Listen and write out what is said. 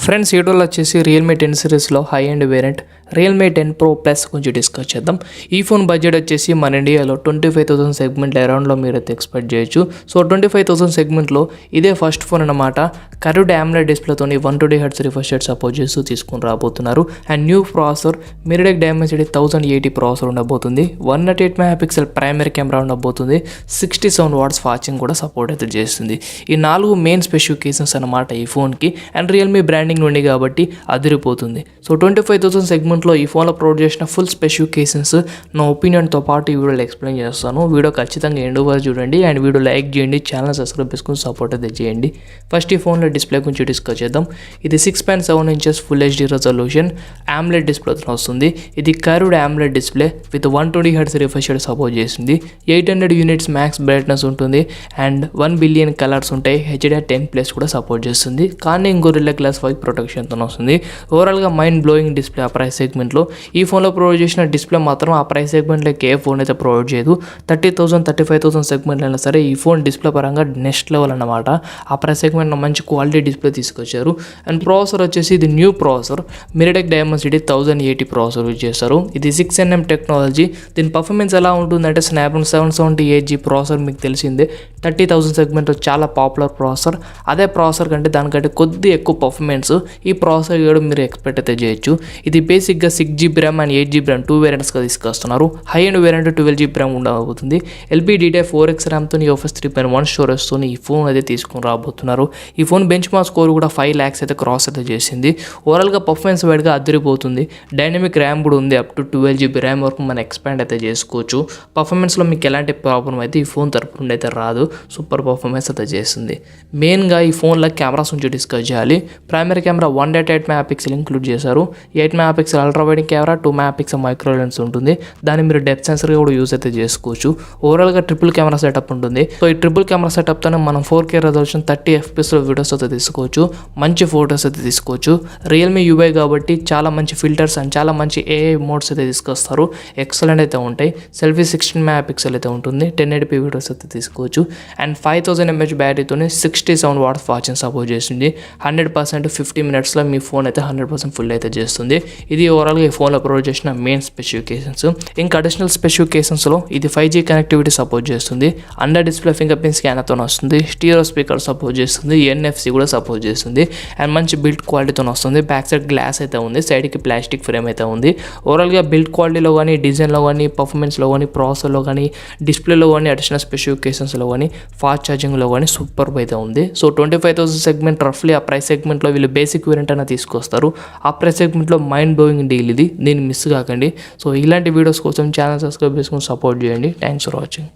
Friends వీడియోలో వచ్చేసి Realme 10 సిరీస్లో high and variant Realme 10 Pro Plus గురించి డిస్కస్ చేద్దాం. ఈ ఫోన్ బడ్జెట్ వచ్చేసి మన ఇండియాలో 25,000 సెగ్మెంట్ అరౌండ్లో మీరైతే ఎక్స్పెక్ట్ చేయొచ్చు. సో 25,000 సెగ్మెంట్లో ఇదే ఫస్ట్ ఫోన్ అన్నమాట. కర్వ్డ్ AMOLED డిస్ప్లేతోని 120 Hz రిఫ్రెష్ రేట్ సపోర్ట్ చేస్తూ తీసుకుని రాబోతున్నారు. And new processor MediaTek Dimensity 1080 processor ఉండబోతుంది. 108 MP ప్రైమరీ కెమెరా ఉండబోతుంది. 67 వాట్స్ ఫాస్టింగ్ కూడా సపోర్ట్ అయితే చేస్తుంది. ఈ 4 మెయిన్ స్పెసిఫికేషన్స్ అన్నమాట ఈ ఫోన్కి. అండ్ రియల్మీ బ్రాండింగ్ నుండి కాబట్టి అదిరిపోతుంది. సో 25,000 సెగ్మెంట్లో ఈ ఫోన్లో ప్రొవైడ్ చేసిన ఫుల్ స్పెసిఫికేషన్స్ నా ఒపీనియన్తో పాటు ఈ వీడియోలో ఎక్స్ప్లెయిన్ చేస్తాను. వీడియో ఖచ్చితంగా ఎండ్ వరకు చూడండి అండ్ వీడియో లైక్ చేయండి, ఛానల్ సబ్స్క్రైబ్ చేసుకుని సపోర్ట్ అయితే చేయండి. ఫస్ట్ ఈ ఫోన్లో డిస్ప్లే గురించి డిస్కస్ చేద్దాం. ఇది 6.7 inches full HD resolution AMOLED డిస్ప్లేతో వస్తుంది. ఇది curved AMOLED display with 120 Hz refresh rate support చేస్తుంది. 800 units మ్యాక్స్ బ్రైట్నెస్ ఉంటుంది అండ్ 1 billion కలర్స్ ఉంటాయి. HDR10+ కూడా సపోర్ట్ చేస్తుంది. కానీ గొరిల్లా గ్లాస్ 5 ప్రొటెక్షన్తో వస్తుంది. ఓవరాల్గా మైండ్ బ్లోయింగ్ డిస్ప్లే ఆ ప్రైస్ సెగ్మెంట్లో. ఈ ఫోన్లో ప్రొవైడ్ చేసిన డిస్ప్లే మాత్రం ఆ ప్రైస్ సెగ్మెంట్లోకి ఏ ఫోన్ అయితే ప్రొవైడ్ చేయదు. 30,000 35,000 సెగ్మెంట్లో అయినా సరే ఈ ఫోన్ డిస్ప్లే పరంగా నెక్స్ట్ లెవెల్ అన్నమాట. ఆ ప్రైస్ సెగ్మెంట్లో మంచి క్వాలిటీ డిస్ప్లే తీసుకొచ్చారు. అండ్ ప్రాసెసర్ వచ్చేసి ఇది new processor MediaTek Dimensity 1080 processor use చేస్తారు. ఇది 6nm టెక్నాలజీ. దీని పర్ఫార్మెన్స్ ఎలా ఉంటుందంటే స్నాప్డ్రాగన్ 778G ప్రాసెసర్ మీకు తెలిసిందే. 30,000 సెగ్మెంట్లో చాలా పాపులర్ ప్రాసెసర్. అదే ప్రాసెసర్ కంటే దానికంటే కొద్ది ఎక్కువ పర్ఫార్మెన్స్ ఈ ప్రాసెసర్ కూడా మీరు ఎక్స్పెక్ట్ అయితే చేయొచ్చు. ఇది బేసిక్గా 6GB RAM and 8GB RAM 2 వేరియంట్స్గా తీసుకొస్తున్నారు. High and variant 12GB RAM ఉండబోతుంది. LPDDR4X ర్యామ్తో UFS 3.1 స్టోరేజ్తో ఈ ఫోన్ అయితే తీసుకుని రాబోతున్నారు. ఈ ఫోన్ బెంచ్ మార్క్ స్కోర్ కూడా 5 lakhs అయితే క్రాస్ అయితే చేసింది. ఓవరాల్గా పర్ఫార్మెన్స్ వైడ్గా అదిరిపోతుంది. డైనమిక్ ర్యామ్ కూడా ఉంది. అప్ టు 12GB RAM వరకు మనం ఎక్స్పాండ్ అయితే చేసుకోవచ్చు. పర్ఫార్మెన్స్లో మీకు ఎలాంటి ప్రాబ్లం అయితే ఈ ఫోన్ తరపు నుండి అయితే రాదు. సూపర్ పర్ఫార్మెన్స్ అయితే చేస్తుంది. మెయిన్గా ఈ ఫోన్లో కెమెరాస్ నుంచి డిస్కస్ చేయాలి. ప్రైమరీ కెమెరా 108 MP ఇంక్లూడ్ చేశారు. 8 MP ultra wide camera, 2 MP micro lens ఉంటుంది. దాన్ని మీరు డెప్త్ సెన్సర్గా కూడా యూజ్ అయితే చేసుకోవచ్చు. ఓవరాల్గా ట్రిపుల్ కెమెరా సెటప్ ఉంటుంది. సో ఈ ట్రిపుల్ కెమెరా సెటప్తోనే మనం 4K రెజల్యూషన్ 30 FPS వీడియోస్ అయితే తీసుకోవచ్చు. మంచి ఫొటోస్ అయితే తీసుకోవచ్చు. రియల్మీ UI కాబట్టి చాలా మంచి ఫిల్టర్స్ అండ్ చాలా మంచి AI మోడ్స్ అయితే తీసుకొస్తారు. ఎక్సలెంట్ అయితే ఉంటాయి. సెల్ఫీ 16 MP అయితే ఉంటుంది. 1080p వీడియోస్ అయితే తీసుకోవచ్చు. అండ్ 5000 mAh బ్యాటరీతోనే 67 వాట్స్ ఫాస్టింగ్ సపోర్ట్ చేస్తుంది. 100% 50 minutesలో మీ ఫోన్ అయితే 100% ఫుల్ అయితే చేస్తుంది. ఇది ఓవరాల్గా ఈ ఫోన్లో ప్రొవైడ్ చేసిన మెయిన్ స్పెసిఫికేషన్స్. ఇంకా అడిషనల్ స్పెసిఫికేషన్స్లో ఇది 5G కనెక్టివిటీ సపోర్ట్ చేస్తుంది. అండర్ డిస్ప్లే ఫింగర్ ప్రింట్ స్కానర్తో వస్తుంది. స్టీరియో స్పీకర్ సపోర్ట్ చేస్తుంది. NFC కూడా సపోర్ట్ చేస్తుంది. అండ్ మంచి బిల్డ్ క్వాలిటీతో వస్తుంది. బ్యాక్ సైడ్ గ్లాస్ అయితే ఉంది. సైడ్కి ప్లాస్టిక్ ఫ్రేమ్ అయితే ఉంది. ఓవరాల్గా బిల్డ్ క్వాలిటీలో కానీ, డిజైన్లో కానీ, పర్ఫార్మెన్స్లో కానీ, ప్రాసెసర్లో కానీ, డిస్ప్లేలో కానీ, అడిషనల్ స్పెసిఫికేషన్స్లో కానీ, ఫాస్ట్ ఛార్జింగ్లో కానీ సూపర్ అయితే ఉంది. సో 25,000 సెగ్మెంట్ రఫ్లీ ఆ ప్రైస్ సెగ్మెంట్లో వీళ్ళు బేసిక్ వేరియంట్ అయినా తీసుకొస్తారు. ఆ ప్రైస్ సెగ్మెంట్లో మైండ్ బ్లోయింగ్ డీల్ ఇది. దీన్ని మిస్ కాకండి. సో ఇలాంటి వీడియోస్ కోసం ఛానల్ సబ్స్క్రైబ్ చేసుకొని సపోర్ట్ చేయండి. Thanks for watching.